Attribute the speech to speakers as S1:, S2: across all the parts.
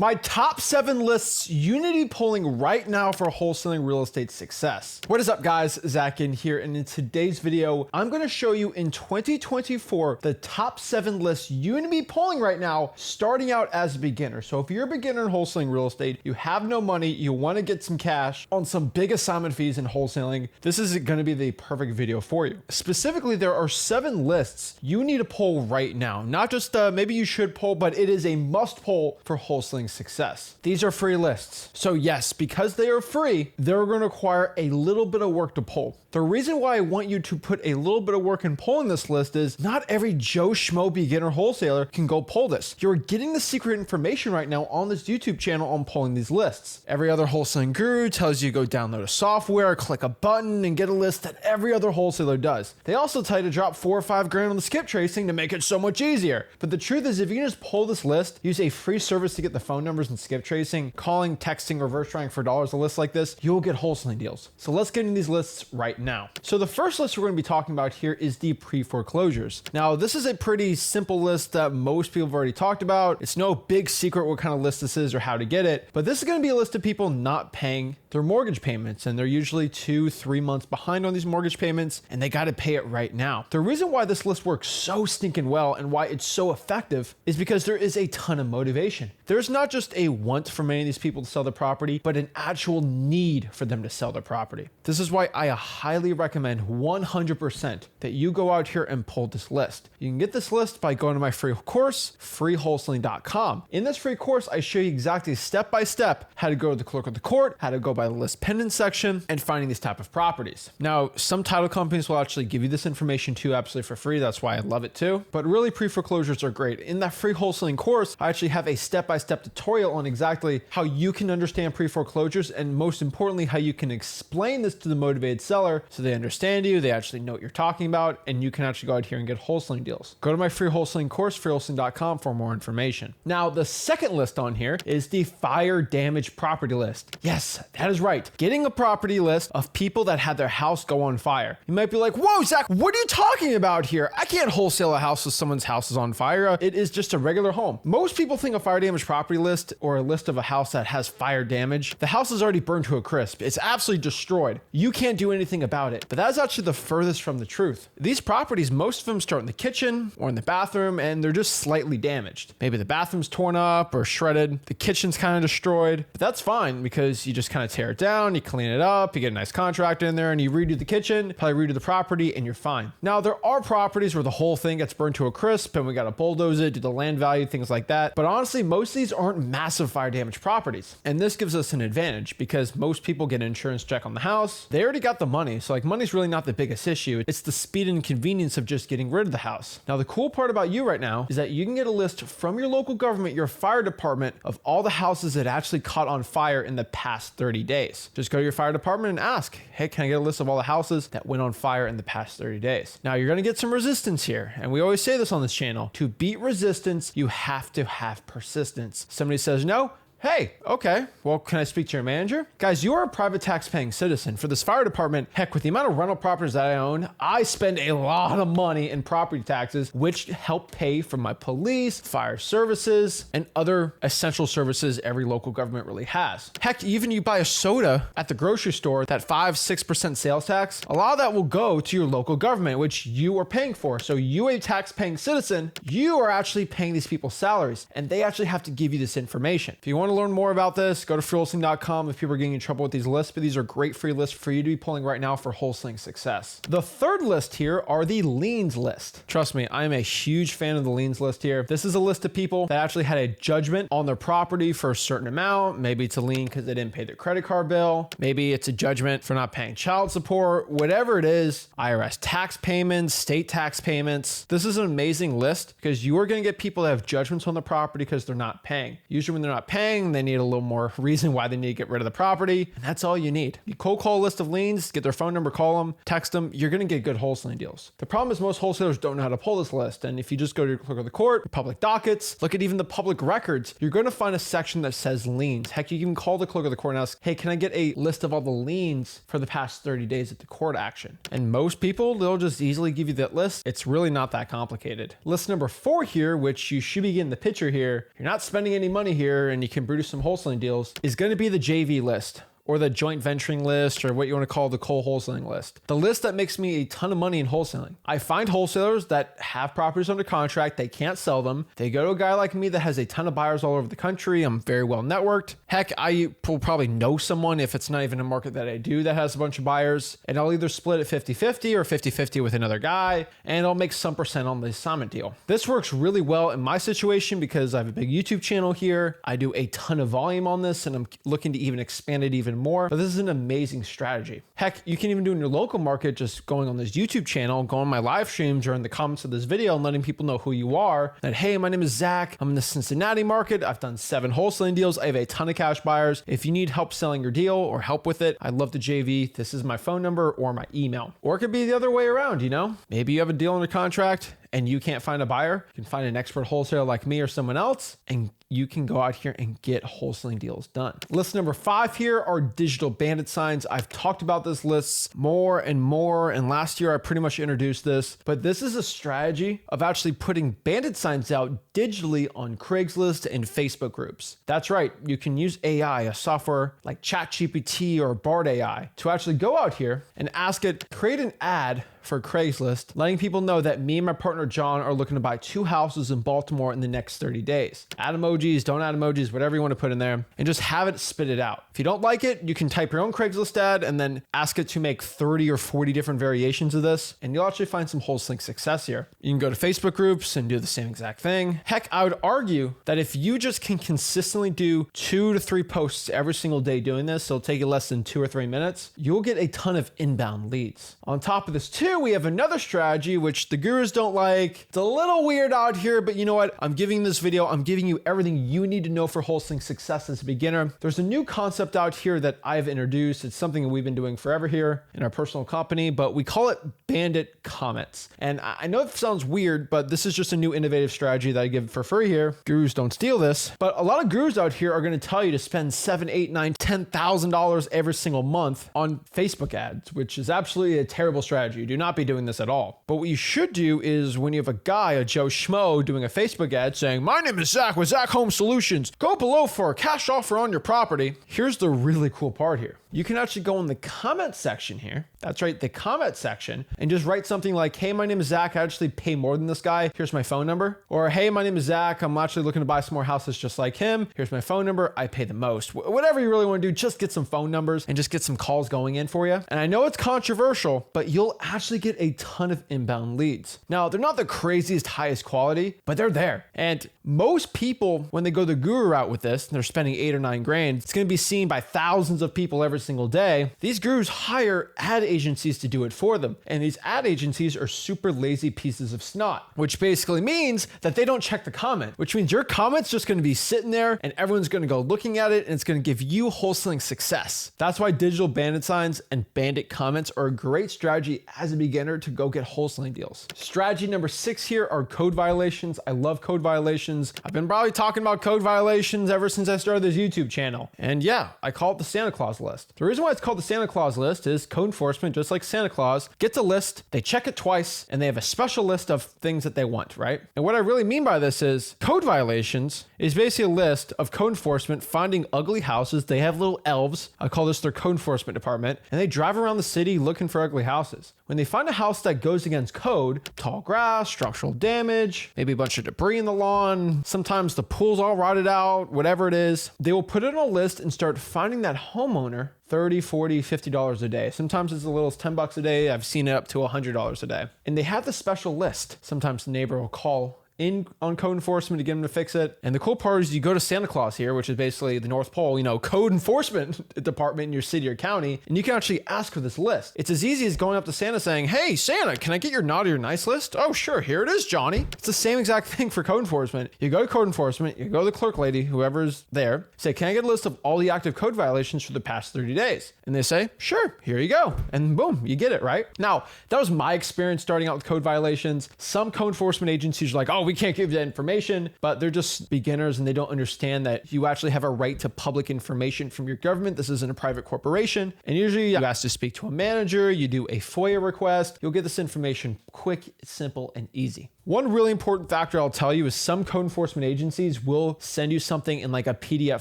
S1: My top 7 lists you need to be pulling right now for wholesaling real estate success. What is up, guys? Zach in here, and in today's video, I'm going to show you in 2024 the top 7 lists you need to be pulling right now, starting out as a beginner. So if you're a beginner in wholesaling real estate, you have no money, you want to get some cash on some big assignment fees in wholesaling, this is going to be the perfect video for you. Specifically, there are 7 lists you need to pull right now. Not just maybe you should pull, but it is a must pull for wholesaling success. These are free lists. So yes, because they are free, they're going to require a little bit of work to pull. The reason why I want you to put a little bit of work in pulling this list is not every Joe Schmo beginner wholesaler can go pull this. You're getting the secret information right now on this YouTube channel on pulling these lists. Every other wholesaling guru tells you to go download a software, click a button, and get a list that every other wholesaler does. They also tell you to drop 4 or 5 grand on the skip tracing to make it so much easier. But the truth is, if you can just pull this list, use a free service to get the phone numbers and skip tracing, calling, texting, reverse trying for dollars, a list like this, you'll get wholesaling deals. So let's get into these lists right now. So the first list we're going to be talking about here is the pre-foreclosures. Now, this is a pretty simple list that most people have already talked about. It's no big secret what kind of list this is or how to get it, but this is going to be a list of people not paying their mortgage payments, and they're usually 2-3 months behind on these mortgage payments, and they got to pay it right now. The reason why this list works so stinking well and why it's so effective is because there is a ton of motivation. There's not just a want for many of these people to sell their property, but an actual need for them to sell their property. This is why I highly recommend 100% that you go out here and pull this list. You can get this list by going to my free course, freewholesaling.com. In this free course, I show you exactly step by step how to go to the clerk of the court, how to go by the list pending section, and finding these type of properties. Now, some title companies will actually give you this information too, absolutely for free. That's why I love it too. But really, pre-foreclosures are great. In that free wholesaling course, I actually have a step-by-step tutorial on exactly how you can understand pre-foreclosures, and most importantly, how you can explain this to the motivated seller so they understand you, they actually know what you're talking about, and you can actually go out here and get wholesaling deals. Go to my free wholesaling course, freewholesaling.com, for more information. Now, the second list on here is the fire damage property list. Yes, that is right. Getting a property list of people that had their house go on fire. You might be like, whoa, Zach, what are you talking about here? I can't wholesale a house if someone's house is on fire. It is just a regular home. Most people think a fire damage property list or a list of a house that has fire damage, the house is already burned to a crisp. It's absolutely destroyed. You can't do anything about it. But that is actually the furthest from the truth. These properties, most of them start in the kitchen or in the bathroom, and they're just slightly damaged. Maybe the bathroom's torn up or shredded. The kitchen's kind of destroyed, but that's fine because you just kind of tear it down, you clean it up, you get a nice contractor in there, and you redo the kitchen, probably redo the property, and you're fine. Now, there are properties where the whole thing gets burned to a crisp and we got to bulldoze it, do the land value, things like that. But honestly, most of these aren't massive fire damage properties. And this gives us an advantage because most people get an insurance check on the house. They already got the money. So like, money's really not the biggest issue. It's the speed and convenience of just getting rid of the house. Now, the cool part about you right now is that you can get a list from your local government, your fire department, of all the houses that actually caught on fire in the past 30 days. Just go to your fire department and ask, hey, can I get a list of all the houses that went on fire in the past 30 days? Now, you're going to get some resistance here. And we always say this on this channel. To beat resistance, you have to have persistence. Somebody says no. Hey, okay, well, can I speak to your manager? Guys, you are a private tax-paying citizen. For this fire department, heck, with the amount of rental properties that I own, I spend a lot of money in property taxes, which help pay for my police, fire services, and other essential services every local government really has. Heck, even you buy a soda at the grocery store, that 5-6% sales tax, a lot of that will go to your local government, which you are paying for. So you, a tax-paying citizen, you are actually paying these people's salaries, and they actually have to give you this information. If you want to learn more about this, go to freewholesaling.com if people are getting in trouble with these lists, but these are great free lists for you to be pulling right now for wholesaling success. The third list here are the liens list. Trust me, I am a huge fan of the liens list here. This is a list of people that actually had a judgment on their property for a certain amount. Maybe it's a lien because they didn't pay their credit card bill. Maybe it's a judgment for not paying child support, whatever it is, IRS tax payments, state tax payments. This is an amazing list because you are going to get people that have judgments on the property because they're not paying. Usually when they're not paying, they need a little more reason why they need to get rid of the property. And that's all you need. You cold call a list of liens, get their phone number, call them, text them. You're going to get good wholesaling deals. The problem is most wholesalers don't know how to pull this list. And if you just go to clerk of the court, public dockets, look at even the public records, you're going to find a section that says liens. Heck, you can call the clerk of the court and ask, hey, can I get a list of all the liens for the past 30 days at the court action? And most people, they'll just easily give you that list. It's really not that complicated. List number 4 here, which you should be getting the picture here. You're not spending any money here and you can produce some wholesaling deals is going to be the JV list, or the joint venturing list, or what you want to call the co-wholesaling list. The list that makes me a ton of money in wholesaling. I find wholesalers that have properties under contract, they can't sell them. They go to a guy like me that has a ton of buyers all over the country. I'm very well networked. Heck, I will probably know someone, if it's not even a market that I do, that has a bunch of buyers, and I'll either split it 50-50 or 50-50 with another guy, and I'll make some percent on the assignment deal. This works really well in my situation because I have a big YouTube channel here. I do a ton of volume on this, and I'm looking to even expand it even more, but this is an amazing strategy. Heck, you can even do in your local market, just going on this YouTube channel, going on my live streams or in the comments of this video and letting people know who you are, that, hey, my name is Zach. I'm in the Cincinnati market. I've done 7 wholesaling deals. I have a ton of cash buyers. If you need help selling your deal or help with it, I'd love to JV. This is my phone number or my email. Or it could be the other way around, you know? Maybe you have a deal under contract and you can't find a buyer. You can find an expert wholesaler like me or someone else, and you can go out here and get wholesaling deals done. List number 5 here are digital bandit signs. I've talked about this list more and more, and last year I pretty much introduced this, but this is a strategy of actually putting bandit signs out digitally on Craigslist and Facebook groups. That's right. You can use AI, a software like ChatGPT or Bard AI, to actually go out here and ask it, create an ad for Craigslist, letting people know that me and my partner John are looking to buy 2 houses in Baltimore in the next 30 days. Add emojis, don't add emojis, whatever you want to put in there, and just have it spit it out. If you don't like it, you can type your own Craigslist ad and then ask it to make 30 or 40 different variations of this, and you'll actually find some wholesaling success here. You can go to Facebook groups and do the same exact thing. Heck, I would argue that if you just can consistently do 2 to 3 posts every single day doing this, so it'll take you less than 2 or 3 minutes, you'll get a ton of inbound leads. On top of this too, we have another strategy which the gurus don't like. It's a little weird out here, but you know what? I'm giving this video, I'm giving you everything you need to know for wholesaling success as a beginner. There's a new concept out here that I've introduced. It's something that we've been doing forever here in our personal company, but we call it Bandit comments. And I know it sounds weird, but this is just a new innovative strategy that I give for free here. Gurus don't steal this, but a lot of gurus out here are going to tell you to spend $7,000, $8,000, $9,000, $10,000 every single month on Facebook ads, which is absolutely a terrible strategy. Do not be doing this at all. But what you should do is when you have a guy, a Joe Schmo, doing a Facebook ad saying, my name is Zach with Zach Home Solutions. Go below for a cash offer on your property. Here's the really cool part here. You can actually go in the comment section here. That's right, the comment section, and just write something like, hey, my name is Zach. I actually pay more than this guy. Here's my phone number. Or, hey, my name is Zach. I'm actually looking to buy some more houses just like him. Here's my phone number. I pay the most. Whatever you really want to do, just get some phone numbers and just get some calls going in for you. And I know it's controversial, but you'll actually get a ton of inbound leads. Now, they're not the craziest, highest quality, but they're there. And most people, when they go the guru route with this, and they're spending 8 or 9 grand, it's going to be seen by thousands of people every single day. These gurus hire ad agencies to do it for them. And these ad agencies are super lazy pieces of snot, which basically means that they don't check the comment, which means your comment's just going to be sitting there and everyone's going to go looking at it and it's going to give you wholesaling success. That's why digital bandit signs and bandit comments are a great strategy as a beginner to go get wholesaling deals. Strategy number 6 here are code violations. I love code violations. I've been probably talking about code violations ever since I started this YouTube channel. And yeah, I call it the Santa Claus list. The reason why it's called the Santa Claus list is code enforcement, just like Santa Claus, gets a list, they check it twice, and they have a special list of things that they want, right? And what I really mean by this is code violations is basically a list of code enforcement finding ugly houses. They have little elves. I call this their code enforcement department, and they drive around the city looking for ugly houses. When they find a house that goes against code, tall grass, structural damage, maybe a bunch of debris in the lawn, sometimes the pool's all rotted out, whatever it is, they will put it on a list and start finding that homeowner $30, $40, $50 a day. Sometimes it's as little as $10 a day. I've seen it up to $100 a day. And they have the special list. Sometimes the neighbor will call in on code enforcement to get them to fix it. And the cool part is you go to Santa Claus here, which is basically the North Pole, you know, code enforcement department in your city or county, and you can actually ask for this list. It's as easy as going up to Santa saying, hey, Santa, can I get your naughty or nice list? Oh, sure, here it is, Johnny. It's the same exact thing for code enforcement. You go to code enforcement, you go to the clerk lady, whoever's there, say, can I get a list of all the active code violations for the past 30 days? And they say, sure, here you go. And boom, you get it, right? Now, that was my experience starting out with code violations. Some code enforcement agencies are like, oh, we can't give you that information, but they're just beginners and they don't understand that you actually have a right to public information from your government. This isn't a private corporation. And usually you ask to speak to a manager, you do a FOIA request, you'll get this information quick, simple, and easy. One really important factor I'll tell you is some code enforcement agencies will send you something in like a PDF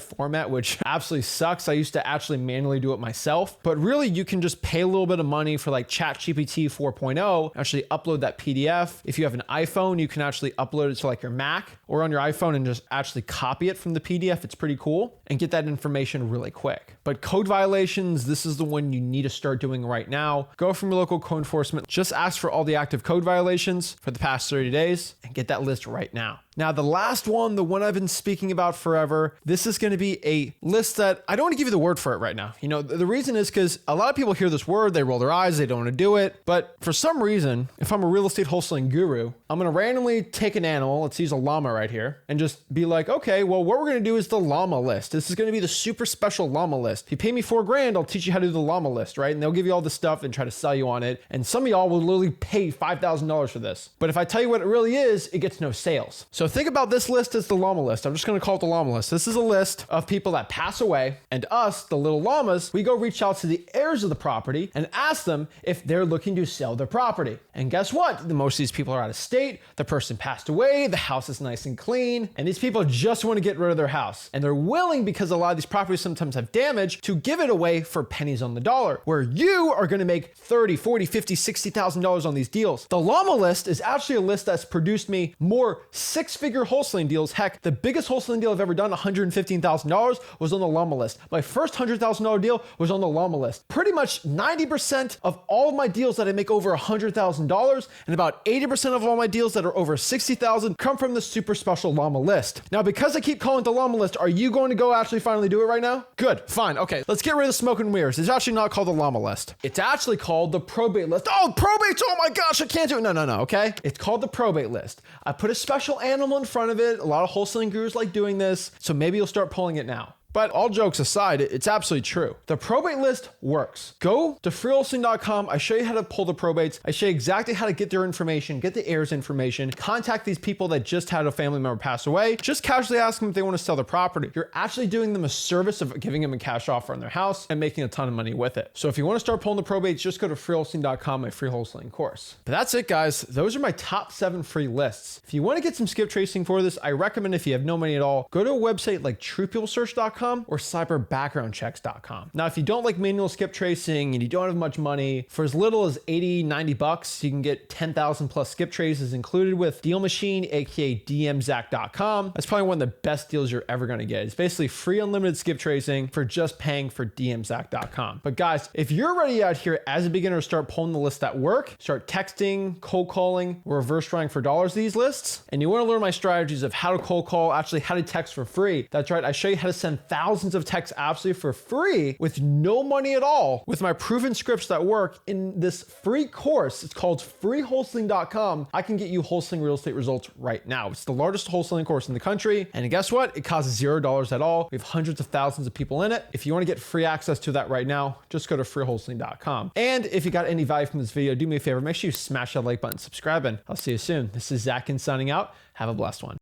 S1: format, which absolutely sucks. I used to actually manually do it myself, but really you can just pay a little bit of money for like ChatGPT 4.0, actually upload that PDF. If you have an iPhone, you can actually upload it to like your Mac or on your iPhone and just actually copy it from the PDF. It's pretty cool and get that information really quick. But code violations, this is the one you need to start doing right now. Go from your local code enforcement, just ask for all the active code violations for the past 30 days and get that list right now. Now, the last one, the one I've been speaking about forever, this is going to be a list that I don't want to give you the word for it right now. You know, the reason is because a lot of people hear this word, they roll their eyes, they don't want to do it. But for some reason, if I'm a real estate wholesaling guru, I'm going to randomly take an animal, let's use a llama right here, and just be like, okay, well, what we're going to do is the llama list. This is going to be the super special llama list. If you pay me $4,000, I'll teach you how to do the llama list, right? And they'll give you all this stuff and try to sell you on it. And some of y'all will literally pay $5,000 for this. But if I tell you what it really is, it gets no sales. So think about this list as the llama list. I'm just going to call it the llama list. This is a list of people that pass away, and us, the little llamas, we go reach out to the heirs of the property and ask them if they're looking to sell their property. And guess what? Most of these people are out of state. The person passed away. The house is nice and clean. And these people just want to get rid of their house. And they're willing, because a lot of these properties sometimes have damage, to give it away for pennies on the dollar, where you are going to make $30, $40, $50, $60,000 on these deals. The llama list is actually a list that's produced me more six-figure wholesaling deals. Heck, the biggest wholesaling deal I've ever done, $115,000, was on the llama list. My first $100,000 deal was on the llama list. Pretty much 90% of all of my deals that I make over $100,000 and about 80% of all my deals that are over $60,000 come from the super special llama list. Now, because I keep calling it the llama list, are you going to go actually finally do it right now? Good, fine, okay. Let's get rid of the smoke and mirrors. It's actually not called the llama list. It's actually called the probate list. Oh, probate, oh my gosh, I can't do it. No, okay? It's called the probate list. I put a special animal in front of it. A lot of wholesaling gurus like doing this, so maybe you'll start pulling it now. But all jokes aside, it's absolutely true. The probate list works. Go to freewholesaling.com. I show you how to pull the probates. I show you exactly how to get their information, get the heirs information, contact these people that just had a family member pass away. Just casually ask them if they want to sell their property. You're actually doing them a service of giving them a cash offer on their house and making a ton of money with it. So if you want to start pulling the probates, just go to freewholesaling.com, my free wholesaling course. But that's it, guys. Those are my top 7 free lists. If you want to get some skip tracing for this, I recommend, if you have no money at all, go to a website like truepeoplesearch.com or cyberbackgroundchecks.com. Now, if you don't like manual skip tracing and you don't have much money, for as little as $80, $90, you can get 10,000 plus skip traces included with Deal Machine, aka dmzack.com. That's probably one of the best deals you're ever going to get. It's basically free unlimited skip tracing for just paying for dmzack.com. But guys, if you're ready out here as a beginner to start pulling the lists that work, start texting, cold calling, or reverse drawing for dollars these lists, and you want to learn my strategies of how to cold call, actually how to text for free. That's right, I show you how to send thousands of texts absolutely for free with no money at all with my proven scripts that work in this free course. It's called freewholesaling.com. I can get you wholesaling real estate results right now. It's the largest wholesaling course in the country. And guess what? It costs $0 at all. We have hundreds of thousands of people in it. If you want to get free access to that right now, just go to freewholesaling.com. And if you got any value from this video, do me a favor, make sure you smash that like button, subscribe, and I'll see you soon. This is Zach signing out. Have a blessed one.